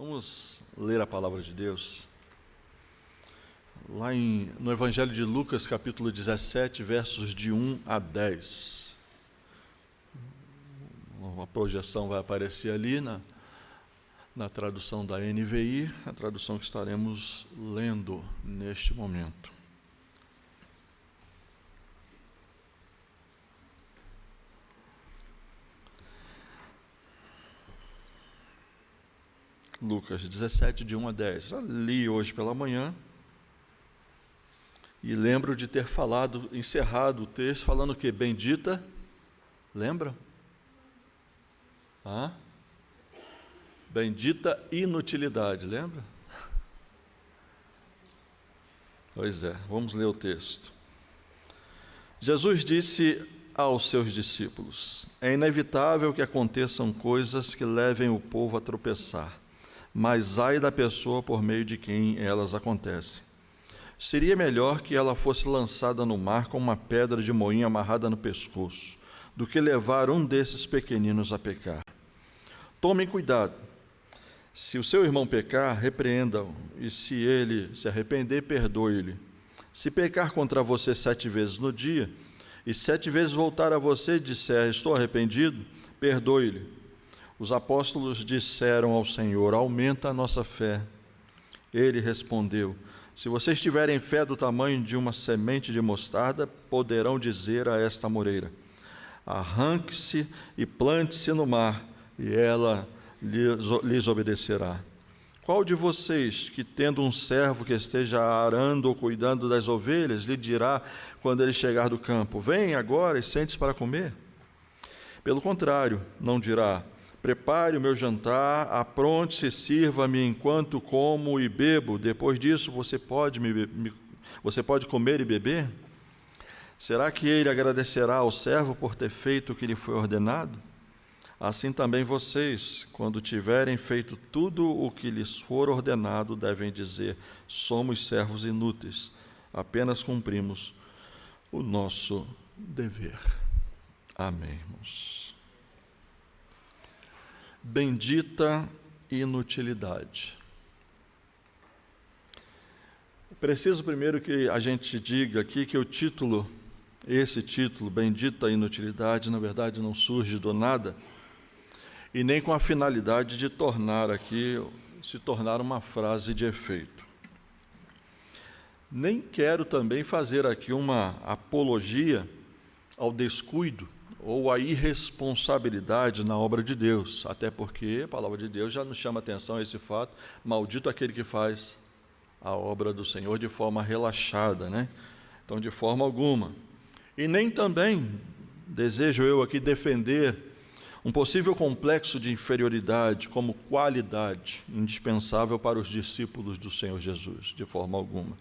Vamos ler a palavra de Deus. Lá no Evangelho de Lucas, capítulo 17, versos de 1 a 10. Uma projeção vai aparecer ali na tradução da NVI, a tradução que estaremos lendo neste momento. Lucas 17, de 1 a 10. Já li hoje pela manhã e lembro de ter encerrado o texto falando o quê? Bendita, lembra? Bendita inutilidade, lembra? Pois é, vamos ler o texto. Jesus disse aos seus discípulos: é inevitável que aconteçam coisas que levem o povo a tropeçar, mas ai da pessoa por meio de quem elas acontecem. Seria melhor que ela fosse lançada no mar com uma pedra de moinho amarrada no pescoço, do que levar um desses pequeninos a pecar. Tomem cuidado. Se o seu irmão pecar, repreenda-o, e se ele se arrepender, perdoe-lhe. Se pecar contra você 7 vezes no dia, e 7 vezes voltar a você e disser, estou arrependido, perdoe-lhe. Os apóstolos disseram ao Senhor, aumenta a nossa fé. Ele respondeu, se vocês tiverem fé do tamanho de uma semente de mostarda, poderão dizer a esta moreira, arranque-se e plante-se no mar, e ela lhes obedecerá. Qual de vocês, que tendo um servo que esteja arando ou cuidando das ovelhas, lhe dirá, quando ele chegar do campo, vem agora e sente-se para comer? Pelo contrário, não dirá, prepare o meu jantar, apronte-se e sirva-me enquanto como e bebo. Depois disso, você pode comer e beber? Será que ele agradecerá ao servo por ter feito o que lhe foi ordenado? Assim também vocês, quando tiverem feito tudo o que lhes for ordenado, devem dizer, somos servos inúteis, apenas cumprimos o nosso dever. Amém, irmãos. Bendita inutilidade. Preciso primeiro que a gente diga aqui que esse título, Bendita Inutilidade, na verdade não surge do nada, e nem com a finalidade de se tornar uma frase de efeito. Nem quero também fazer aqui uma apologia ao descuido ou a irresponsabilidade na obra de Deus, até porque a palavra de Deus já nos chama atenção a esse fato, maldito aquele que faz a obra do Senhor de forma relaxada, né? Então, de forma alguma. E nem também desejo eu aqui defender um possível complexo de inferioridade como qualidade indispensável para os discípulos do Senhor Jesus, de forma alguma.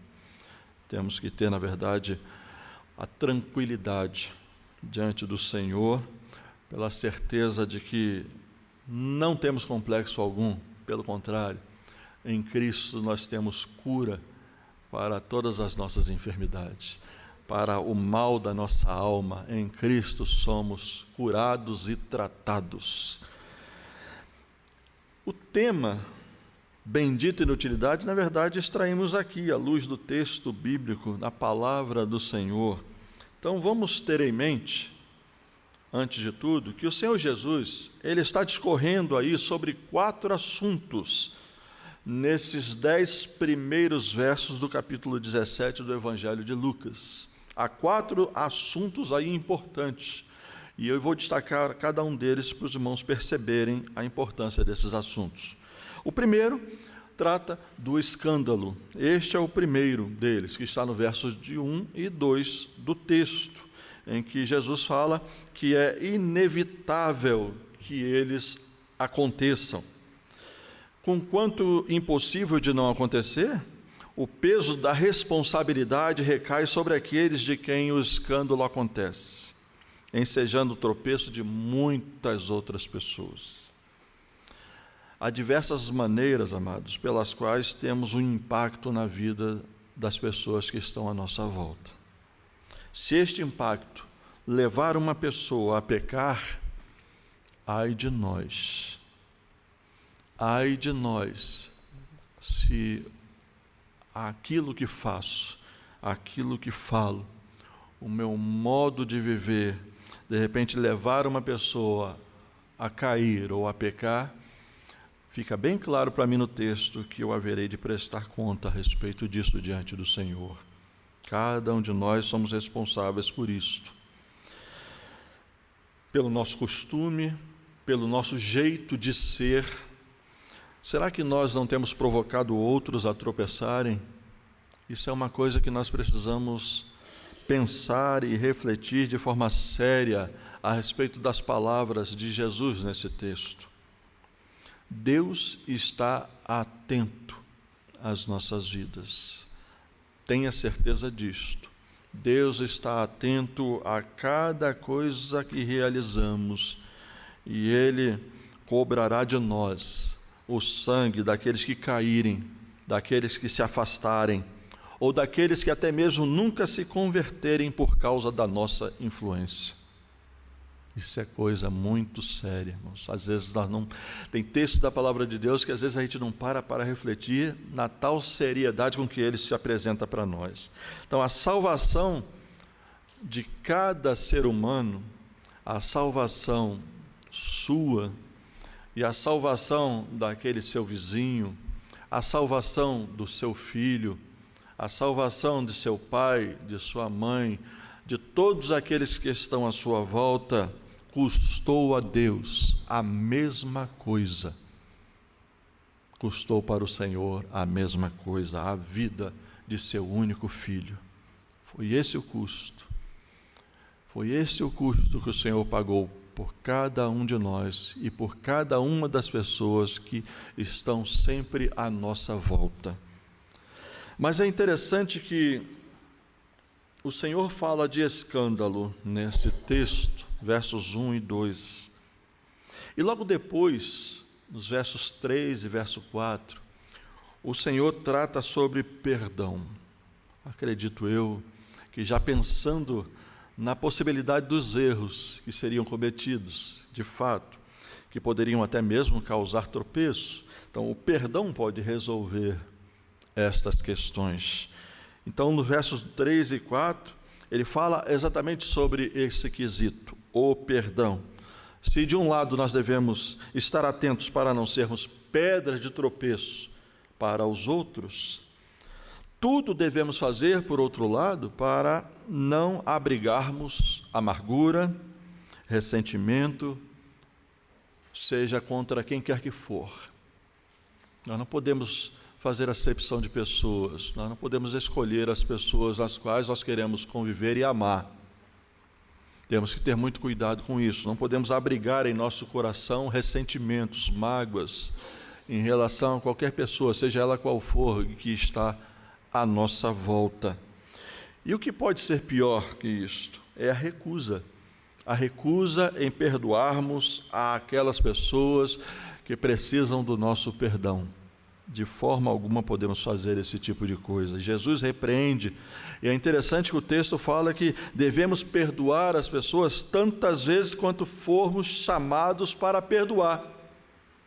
Temos que ter, na verdade, a tranquilidade diante do Senhor, pela certeza de que não temos complexo algum, pelo contrário, em Cristo nós temos cura para todas as nossas enfermidades, para o mal da nossa alma, em Cristo somos curados e tratados. O tema bendita inutilidade, na verdade, extraímos aqui, à luz do texto bíblico, na palavra do Senhor. Então vamos ter em mente, antes de tudo, que o Senhor Jesus, Ele está discorrendo aí sobre 4 assuntos, nesses 10 primeiros versos do capítulo 17 do Evangelho de Lucas. Há 4 assuntos aí importantes, e eu vou destacar cada um deles para os irmãos perceberem a importância desses assuntos. O primeiro trata do escândalo. Este é o primeiro deles, que está no versos de 1 e 2 do texto, em que Jesus fala que é inevitável que eles aconteçam. Conquanto impossível de não acontecer, o peso da responsabilidade recai sobre aqueles de quem o escândalo acontece, ensejando o tropeço de muitas outras pessoas. Há diversas maneiras, amados, pelas quais temos um impacto na vida das pessoas que estão à nossa volta. Se este impacto levar uma pessoa a pecar, ai de nós. ai de nós, se aquilo que faço, aquilo que falo, o meu modo de viver, de repente levar uma pessoa a cair ou a pecar, fica bem claro para mim no texto que eu haverei de prestar conta a respeito disso diante do Senhor. Cada um de nós somos responsáveis por isto. Pelo nosso costume, pelo nosso jeito de ser. Será que nós não temos provocado outros a tropeçarem? Isso é uma coisa que nós precisamos pensar e refletir de forma séria a respeito das palavras de Jesus nesse texto. Deus está atento às nossas vidas. Tenha certeza disto. Deus está atento a cada coisa que realizamos e Ele cobrará de nós o sangue daqueles que caírem, daqueles que se afastarem, ou daqueles que até mesmo nunca se converterem por causa da nossa influência. Isso é coisa muito séria, irmãos. Às vezes nós não... Tem texto da palavra de Deus que às vezes a gente não para refletir na tal seriedade com que ele se apresenta para nós. Então, a salvação de cada ser humano, a salvação sua e a salvação daquele seu vizinho, a salvação do seu filho, a salvação de seu pai, de sua mãe, de todos aqueles que estão à sua volta, custou a Deus a mesma coisa. Custou para o Senhor a mesma coisa, a vida de seu único filho. Foi esse o custo. Foi esse o custo que o Senhor pagou por cada um de nós e por cada uma das pessoas que estão sempre à nossa volta. Mas é interessante que o Senhor fala de escândalo neste texto, versos 1 e 2. E logo depois, nos versos 3 e verso 4, o Senhor trata sobre perdão. Acredito eu que já pensando na possibilidade dos erros que seriam cometidos, de fato, que poderiam até mesmo causar tropeço. Então, o perdão pode resolver estas questões. Então, no versos 3 e 4, ele fala exatamente sobre esse quesito, o perdão. Se de um lado nós devemos estar atentos para não sermos pedras de tropeço para os outros, tudo devemos fazer, por outro lado, para não abrigarmos amargura, ressentimento, seja contra quem quer que for. Nós não podemos fazer acepção de pessoas, nós não podemos escolher as pessoas nas quais nós queremos conviver e amar. Temos que ter muito cuidado com isso, não podemos abrigar em nosso coração ressentimentos, mágoas, em relação a qualquer pessoa, seja ela qual for, que está à nossa volta. E o que pode ser pior que isto? É a recusa em perdoarmos aquelas pessoas que precisam do nosso perdão. De forma alguma podemos fazer esse tipo de coisa. Jesus repreende, e é interessante que o texto fala que devemos perdoar as pessoas tantas vezes quanto formos chamados para perdoar.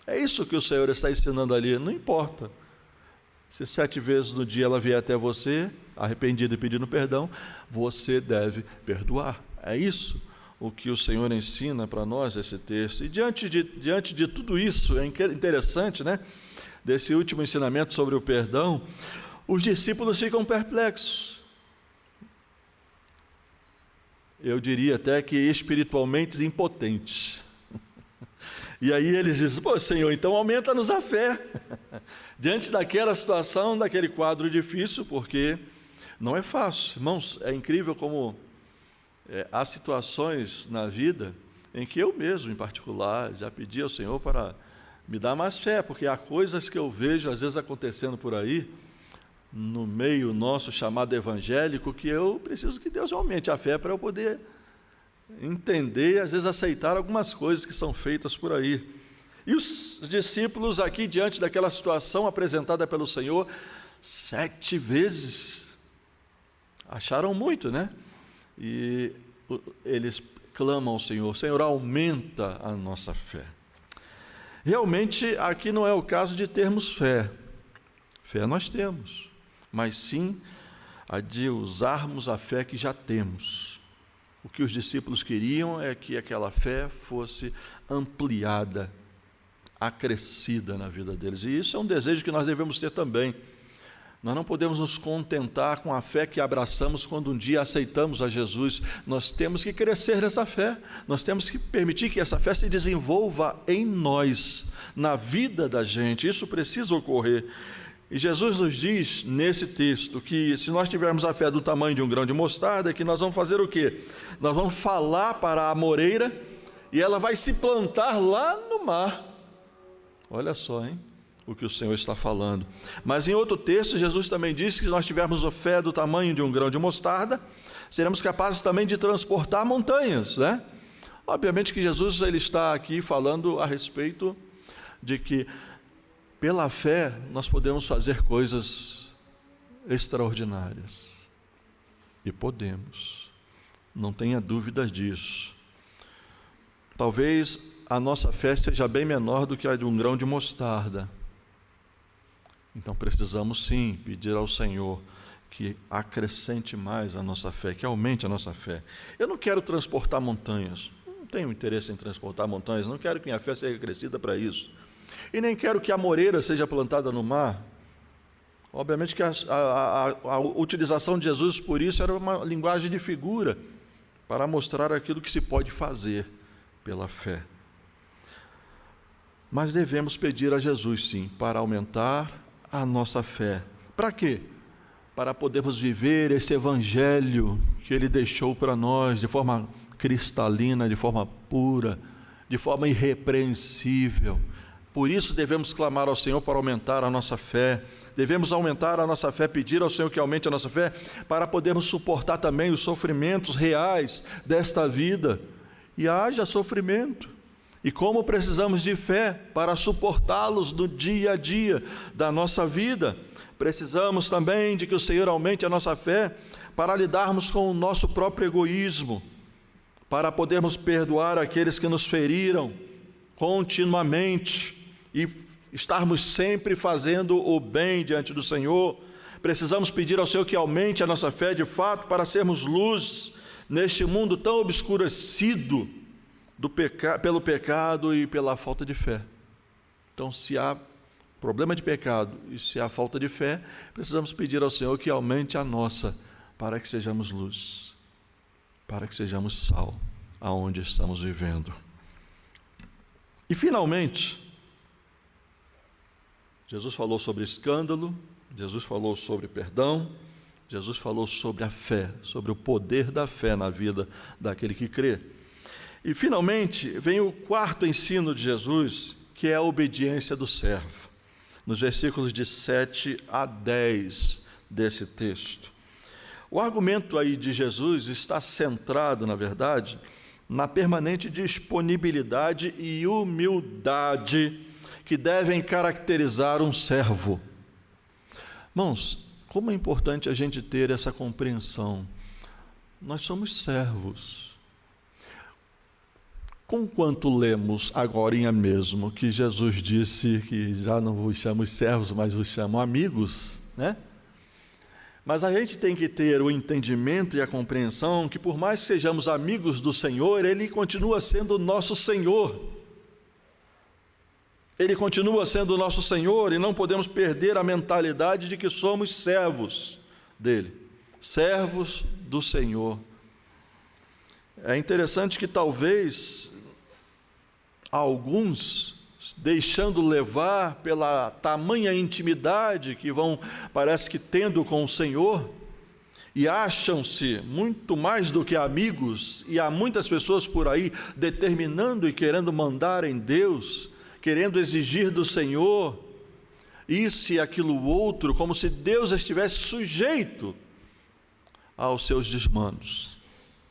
É isso que o Senhor está ensinando ali, não importa. Se 7 vezes no dia ela vier até você, arrependida e pedindo perdão, você deve perdoar. É isso o que o Senhor ensina para nós, esse texto. E diante de tudo isso, é interessante, né? Desse último ensinamento sobre o perdão, os discípulos ficam perplexos. Eu diria até que espiritualmente impotentes. E aí eles dizem: pô, Senhor, então aumenta-nos a fé. Diante daquela situação, daquele quadro difícil, porque não é fácil. Irmãos, é incrível como há situações na vida em que eu mesmo, em particular, já pedi ao Senhor para me dar mais fé, porque há coisas que eu vejo às vezes acontecendo por aí, no meio nosso chamado evangélico, que eu preciso que Deus aumente a fé para eu poder entender e às vezes aceitar algumas coisas que são feitas por aí. E os discípulos aqui, diante daquela situação apresentada pelo Senhor, 7 vezes, acharam muito, né? E eles clamam ao Senhor: Senhor, aumenta a nossa fé. Realmente, aqui não é o caso de termos fé. Fé nós temos, mas sim a de usarmos a fé que já temos. O que os discípulos queriam é que aquela fé fosse ampliada, acrescida na vida deles. E isso é um desejo que nós devemos ter também. Nós não podemos nos contentar com a fé que abraçamos quando um dia aceitamos a Jesus. Nós temos que crescer nessa fé. Nós temos que permitir que essa fé se desenvolva em nós, na vida da gente. Isso precisa ocorrer. E Jesus nos diz, nesse texto, que se nós tivermos a fé do tamanho de um grão de mostarda, que nós vamos fazer o quê? Nós vamos falar para a amoreira e ela vai se plantar lá no mar. Olha só, hein? O que o Senhor está falando. Mas em outro texto, Jesus também disse que se nós tivermos a fé do tamanho de um grão de mostarda, seremos capazes também de transportar montanhas, né? Obviamente que Jesus ele está aqui falando a respeito de que pela fé nós podemos fazer coisas extraordinárias. E podemos. Não tenha dúvidas disso. Talvez a nossa fé seja bem menor do que a de um grão de mostarda. Então precisamos sim pedir ao Senhor que acrescente mais a nossa fé, que aumente a nossa fé. Eu não quero transportar montanhas, não tenho interesse em transportar montanhas, não quero que minha fé seja crescida para isso. E nem quero que a amoreira seja plantada no mar. Obviamente que a utilização de Jesus por isso era uma linguagem de figura, para mostrar aquilo que se pode fazer pela fé. Mas devemos pedir a Jesus sim, para aumentar a nossa fé. Para quê? Para podermos viver esse evangelho que Ele deixou para nós de forma cristalina, de forma pura, de forma irrepreensível. Por isso devemos clamar ao Senhor para aumentar a nossa fé. Devemos aumentar a nossa fé, pedir ao Senhor que aumente a nossa fé, para podermos suportar também os sofrimentos reais desta vida. E haja sofrimento. E como precisamos de fé para suportá-los no dia a dia da nossa vida. Precisamos também de que o Senhor aumente a nossa fé para lidarmos com o nosso próprio egoísmo, para podermos perdoar aqueles que nos feriram continuamente e estarmos sempre fazendo o bem diante do Senhor. Precisamos pedir ao Senhor que aumente a nossa fé de fato para sermos luz neste mundo tão obscurecido pelo pecado e pela falta de fé. Então, se há problema de pecado e se há falta de fé, precisamos pedir ao Senhor que aumente a nossa, para que sejamos luz, para que sejamos sal aonde estamos vivendo. E finalmente, Jesus falou sobre escândalo, Jesus falou sobre perdão, Jesus falou sobre a fé, sobre o poder da fé na vida daquele que crê. E finalmente vem o quarto ensino de Jesus, que é a obediência do servo, nos versículos de 7 a 10 desse texto. O argumento aí de Jesus está centrado, na verdade, na permanente disponibilidade e humildade que devem caracterizar um servo. Irmãos, como é importante a gente ter essa compreensão. Nós somos servos. Conquanto lemos agorinha mesmo que Jesus disse que já não vos chamo servos, mas vos chamo amigos, né? Mas a gente tem que ter o entendimento e a compreensão que por mais que sejamos amigos do Senhor, Ele continua sendo o nosso Senhor. Ele continua sendo o nosso Senhor e não podemos perder a mentalidade de que somos servos dEle, servos do Senhor. É interessante que talvez alguns, deixando levar pela tamanha intimidade que vão, parece que tendo com o Senhor, e acham-se muito mais do que amigos, e há muitas pessoas por aí determinando e querendo mandar em Deus, querendo exigir do Senhor isso e aquilo outro, como se Deus estivesse sujeito aos seus desmandos.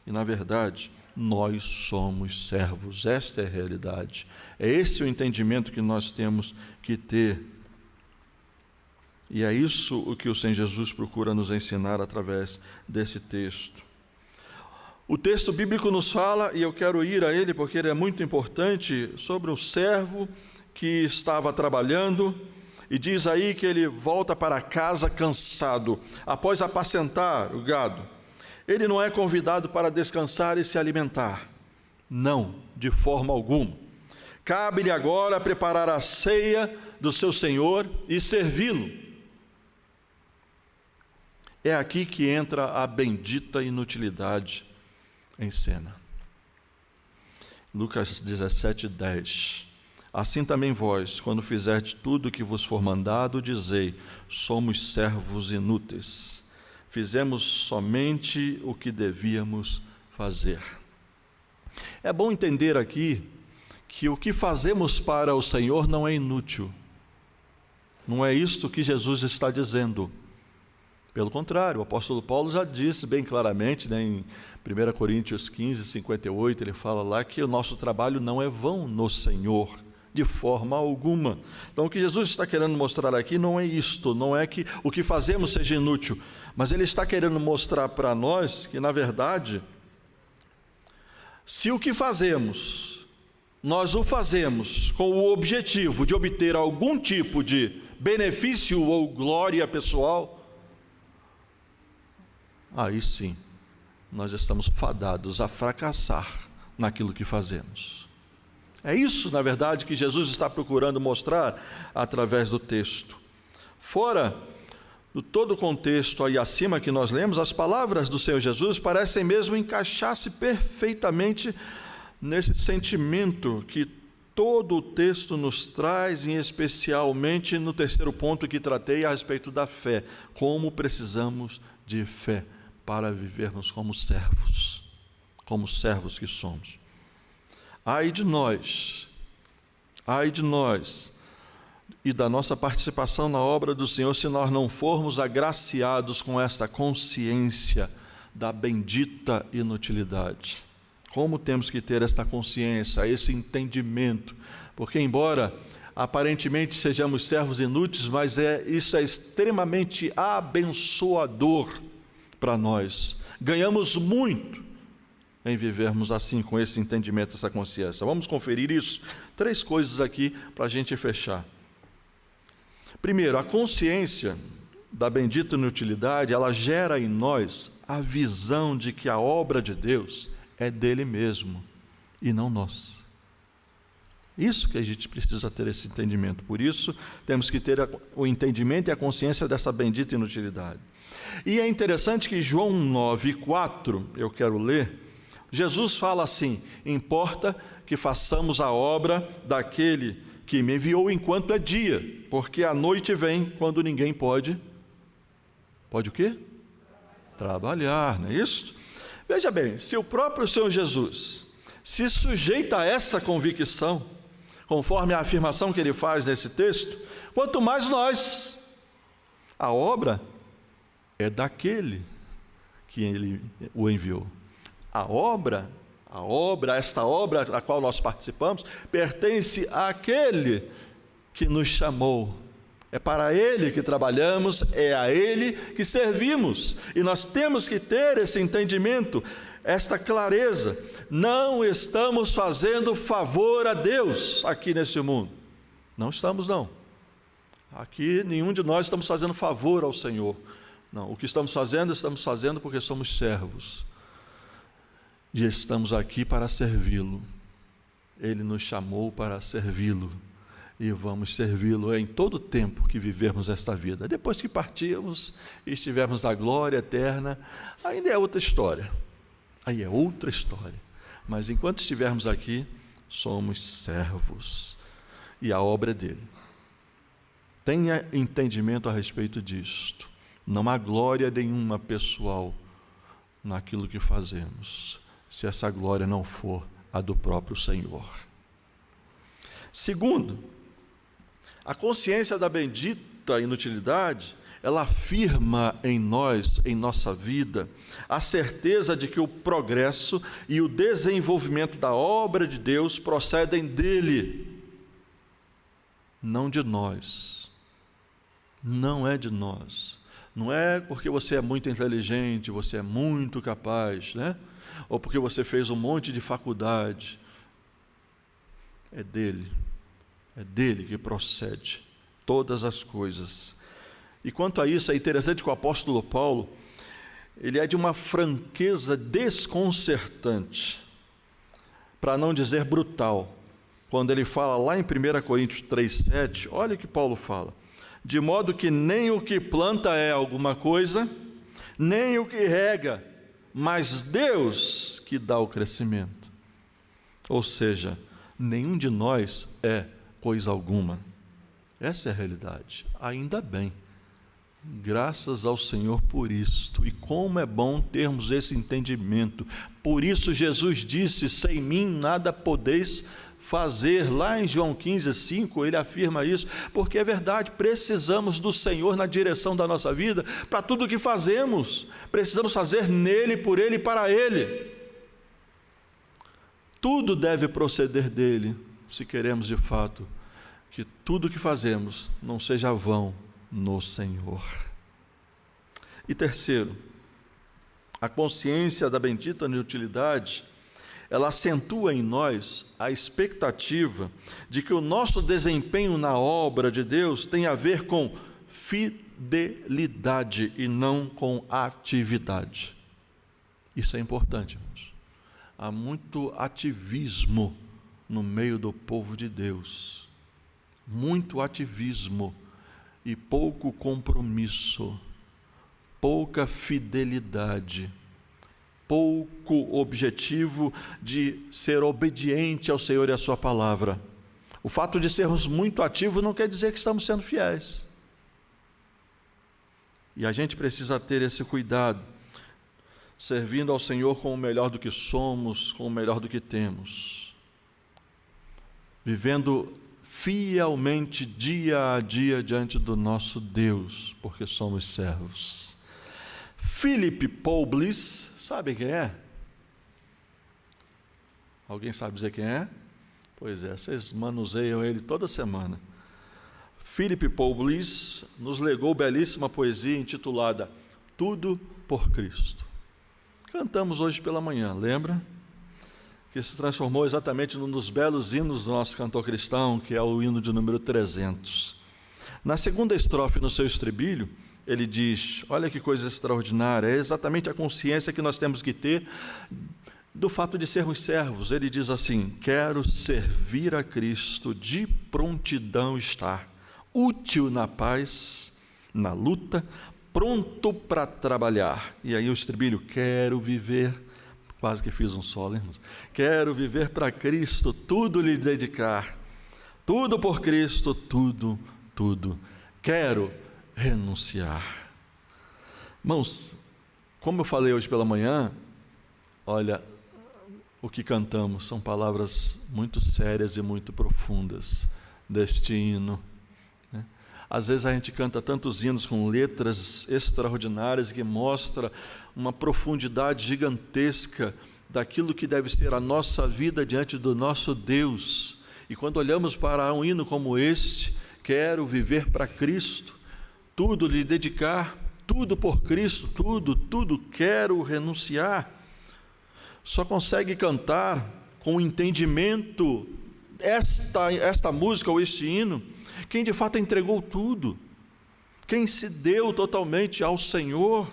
E na verdade, nós somos servos, esta é a realidade. É esse o entendimento que nós temos que ter. E é isso o que o Senhor Jesus procura nos ensinar através desse texto. O texto bíblico nos fala, e eu quero ir a ele porque ele é muito importante, sobre o servo que estava trabalhando, e diz aí que ele volta para casa cansado, após apacentar o gado. Ele não é convidado para descansar e se alimentar. Não, de forma alguma. Cabe-lhe agora preparar a ceia do seu Senhor e servi-lo. É aqui que entra a bendita inutilidade em cena. Lucas 17:10. Assim também vós, quando fizerdes tudo o que vos for mandado, dizei: somos servos inúteis. Fizemos somente o que devíamos fazer. É bom entender aqui que o que fazemos para o Senhor não é inútil. Não é isto que Jesus está dizendo. Pelo contrário, o apóstolo Paulo já disse bem claramente, em 1 Coríntios 15:58, ele fala lá que o nosso trabalho não é vão no Senhor, de forma alguma. Então o que Jesus está querendo mostrar aqui não é isto, não é que o que fazemos seja inútil, mas ele está querendo mostrar para nós que, na verdade, se o que fazemos, nós o fazemos com o objetivo de obter algum tipo de benefício ou glória pessoal, aí sim, nós estamos fadados a fracassar naquilo que fazemos. É isso, na verdade, que Jesus está procurando mostrar através do texto. Fora do todo o contexto aí acima que nós lemos, as palavras do Senhor Jesus parecem mesmo encaixar-se perfeitamente nesse sentimento que todo o texto nos traz, e especialmente no terceiro ponto que tratei a respeito da fé. Como precisamos de fé para vivermos como servos que somos. Ai de nós e da nossa participação na obra do Senhor, se nós não formos agraciados com esta consciência da bendita inutilidade. Como temos que ter esta consciência, esse entendimento, porque embora aparentemente sejamos servos inúteis, mas isso é extremamente abençoador para nós. Ganhamos muito em vivermos assim, com esse entendimento, essa consciência. Vamos conferir isso? 3 coisas aqui para a gente fechar. Primeiro, a consciência da bendita inutilidade, ela gera em nós a visão de que a obra de Deus é dele mesmo e não nós. Isso que a gente precisa ter, esse entendimento. Por isso, temos que ter o entendimento e a consciência dessa bendita inutilidade. E é interessante que João 9:4, eu quero ler, Jesus fala assim: importa que façamos a obra daquele que me enviou enquanto é dia, porque a noite vem quando ninguém pode o quê? Trabalhar, não é isso? Veja bem, se o próprio Senhor Jesus se sujeita a essa convicção, conforme a afirmação que ele faz nesse texto, quanto mais nós. A obra é daquele que ele o enviou. Esta obra a qual nós participamos, pertence àquele que nos chamou. É para ele que trabalhamos, é a ele que servimos. E nós temos que ter esse entendimento, esta clareza. Não estamos fazendo favor a Deus aqui nesse mundo. Não estamos, não. Aqui nenhum de nós estamos fazendo favor ao Senhor. Não, o que estamos fazendo porque somos servos. E estamos aqui para servi-lo. Ele nos chamou para servi-lo. E vamos servi-lo em todo o tempo que vivermos esta vida. Depois que partirmos e estivermos na glória eterna, ainda é outra história. Aí é outra história. Mas enquanto estivermos aqui, somos servos. E a obra é dele. Tenha entendimento a respeito disto. Não há glória nenhuma pessoal naquilo que fazemos, se essa glória não for a do próprio Senhor. Segundo, a consciência da bendita inutilidade, ela afirma em nós, em nossa vida, a certeza de que o progresso e o desenvolvimento da obra de Deus procedem dele, não de nós. Não é de nós. Não é porque você é muito inteligente, você é muito capaz, né? Ou porque você fez um monte de faculdade. É dele. É dele que procede todas as coisas. E quanto a isso, é interessante que o apóstolo Paulo, ele é de uma franqueza desconcertante, para não dizer brutal, quando ele fala lá em 1 Coríntios 3,7, olha o que Paulo fala: de modo que nem o que planta é alguma coisa, nem o que rega, mas Deus que dá o crescimento. Ou seja, nenhum de nós é coisa alguma. Essa é a realidade. Ainda bem. Graças ao Senhor por isto. E como é bom termos esse entendimento. Por isso Jesus disse: sem mim nada podeis fazer. Lá em João 15:5 ele afirma isso, porque é verdade, precisamos do Senhor na direção da nossa vida, para tudo o que fazemos, precisamos fazer nele, por ele e para ele. Tudo deve proceder dele, se queremos de fato que tudo o que fazemos não seja vão no Senhor. E terceiro, a consciência da bendita inutilidade, ela acentua em nós a expectativa de que o nosso desempenho na obra de Deus tem a ver com fidelidade e não com atividade. Isso é importante, irmãos. Há muito ativismo no meio do povo de Deus. Muito ativismo e pouco compromisso, pouca fidelidade, pouco objetivo de ser obediente ao Senhor e à sua palavra. O fato de sermos muito ativos não quer dizer que estamos sendo fiéis. E a gente precisa ter esse cuidado, servindo ao Senhor com o melhor do que somos, com o melhor do que temos, vivendo fielmente dia a dia diante do nosso Deus, porque somos servos. Philip Publius, sabe quem é? Alguém sabe dizer quem é? Pois é, vocês manuseiam ele toda semana. Philip Publius nos legou belíssima poesia intitulada Tudo por Cristo. Cantamos hoje pela manhã, lembra? Que se transformou exatamente num dos belos hinos do nosso cantor cristão, que é o hino de número 300. Na segunda estrofe, no seu estribilho, ele diz, olha que coisa extraordinária, é exatamente a consciência que nós temos que ter do fato de sermos servos. Ele diz assim: quero servir a Cristo, de prontidão estar, útil na paz, na luta, pronto para trabalhar. E aí o estribilho, quero viver, quase que fiz um solo, irmãos. Quero viver para Cristo, tudo lhe dedicar, tudo por Cristo, tudo. Quero renunciar. Irmãos, como eu falei hoje pela manhã, olha, o que cantamos são palavras muito sérias e muito profundas deste hino. Às vezes a gente canta tantos hinos com letras extraordinárias que mostra uma profundidade gigantesca daquilo que deve ser a nossa vida diante do nosso Deus. E quando olhamos para um hino como este, quero viver para Cristo, tudo lhe dedicar, tudo por Cristo, tudo quero renunciar, só consegue cantar com entendimento esta música ou este hino quem de fato entregou tudo, quem se deu totalmente ao Senhor.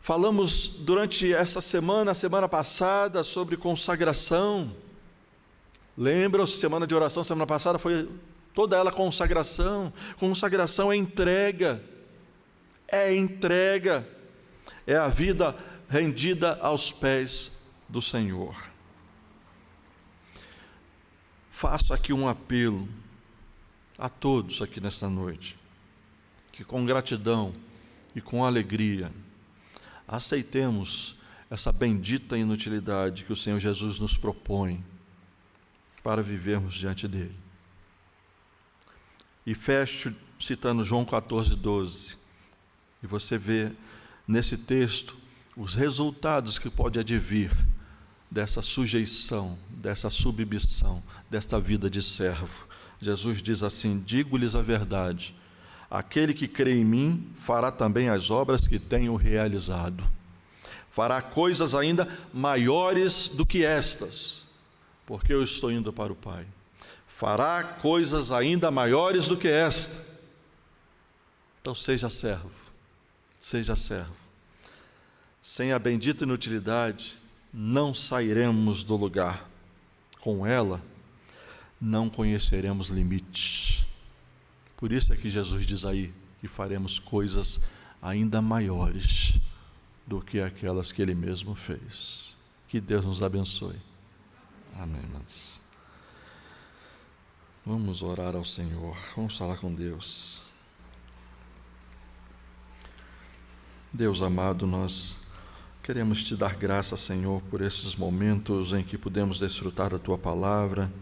Falamos durante essa semana, a semana passada, sobre consagração. Lembram-se, semana de oração, semana passada foi toda ela consagração. Consagração é entrega, é a vida rendida aos pés do Senhor. Faço aqui um apelo a todos aqui nesta noite, que com gratidão e com alegria aceitemos essa bendita inutilidade que o Senhor Jesus nos propõe para vivermos diante dele. E fecho citando João 14:12, e você vê nesse texto os resultados que pode advir dessa sujeição, dessa submissão, desta vida de servo. Jesus diz assim: digo-lhes a verdade, aquele que crê em mim fará também as obras que tenho realizado, fará coisas ainda maiores do que estas, porque eu estou indo para o Pai. fará coisas ainda maiores do que esta. Então seja servo, seja servo. Sem a bendita inutilidade, não sairemos do lugar. Com ela, não conheceremos limites. Por isso é que Jesus diz aí que faremos coisas ainda maiores do que aquelas que Ele mesmo fez. Que Deus nos abençoe. Amém, irmãos. Vamos orar ao Senhor, vamos falar com Deus. Deus amado, nós queremos Te dar graça, Senhor, por esses momentos em que pudemos desfrutar da Tua palavra.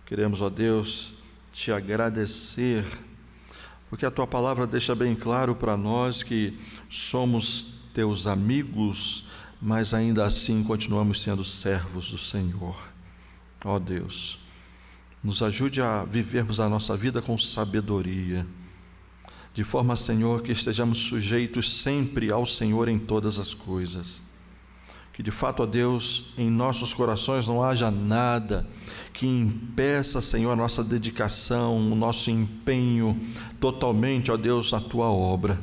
Queremos, ó Deus, Te agradecer, porque a Tua palavra deixa bem claro para nós que somos Teus amigos, mas ainda assim continuamos sendo servos do Senhor. Ó Deus, nos ajude a vivermos a nossa vida com sabedoria, de forma, Senhor, que estejamos sujeitos sempre ao Senhor em todas as coisas. Que de fato, ó Deus, em nossos corações não haja nada que impeça, Senhor, a nossa dedicação, o nosso empenho totalmente, ó Deus, na Tua obra.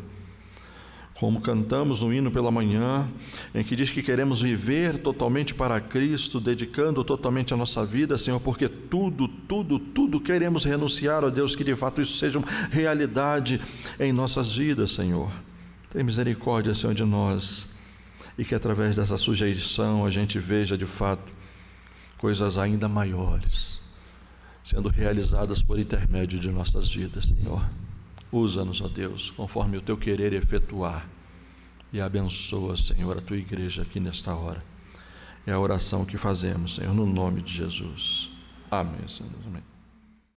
Como cantamos no hino pela manhã, em que diz que queremos viver totalmente para Cristo, dedicando totalmente a nossa vida, Senhor, porque tudo queremos renunciar, ó Deus, que de fato isso seja uma realidade em nossas vidas, Senhor. Tem misericórdia, Senhor, de nós, e que através dessa sujeição a gente veja de fato coisas ainda maiores sendo realizadas por intermédio de nossas vidas, Senhor. Usa-nos, ó Deus, conforme o Teu querer efetuar, e abençoa, Senhor, a Tua igreja aqui nesta hora. É a oração que fazemos, Senhor, no nome de Jesus. Amém, Senhor. Amém.